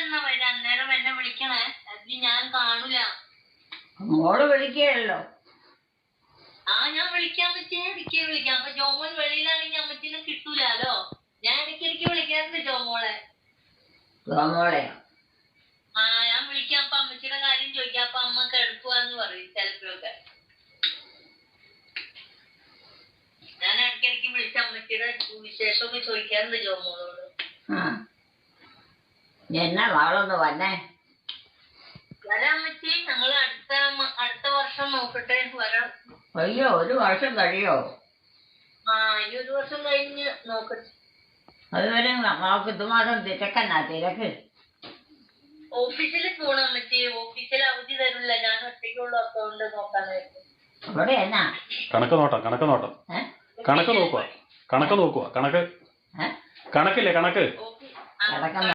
എന്നാ വരാ അന്നേരം എന്നെ വിളിക്കണേ. ഞാൻ കാണൂല. മോള് വിളിക്കുകയല്ലോ. ഞാൻ വിളിക്കാൻ പറ്റിയ ഇടയ്ക്ക് വിളിക്കാം. അപ്പൊ ജോമോൻ വെളിയിലാണെങ്കിൽ അമ്മച്ചിനെ കിട്ടൂലോ. ഞാൻ ഇടയ്ക്കിടയ്ക്ക് വിളിക്കാറുണ്ട് ജോമോളെ. ഞാൻ വിളിക്കാം. അപ്പൊ അമ്മച്ചിയുടെ കാര്യം ചോദിക്കാം. അപ്പൊ അമ്മ കിടക്കുവാന്ന് പറയും ചിലപ്പോഴൊക്കെ. ഞാൻ ഇടയ്ക്കിടയ്ക്ക് വിളിച്ച അമ്മച്ചിയുടെ വിശേഷമൊക്കെ ചോദിക്കാറുണ്ട് ജോമോളോട്. എന്നാ വാളൊന്ന് വന്നേ. വരാമ്മച്ചി, ഞങ്ങള് അടുത്ത വർഷം നോക്കട്ടെ വരാം. അയ്യോ, 1 വർഷം കഴിയോ? ഇനി 1 വർഷം കഴിഞ്ഞ് നോക്കട്ടെ. അതുവരെ നമുക്ക് ഇതുമാത്രം തിരക്ക്. ഓഫീസിൽ പോണം അമ്മച്ചി. ഓഫീസിൽ അവധി തരില്ല. ഞാൻ ഒറ്റയ്ക്കുള്ള അക്കൗണ്ട് നോക്കാനായിട്ട്. അവിടെ എന്നാ കണക്ക് നോക്കുക. കണക്കില്ലേ കണക്ക്.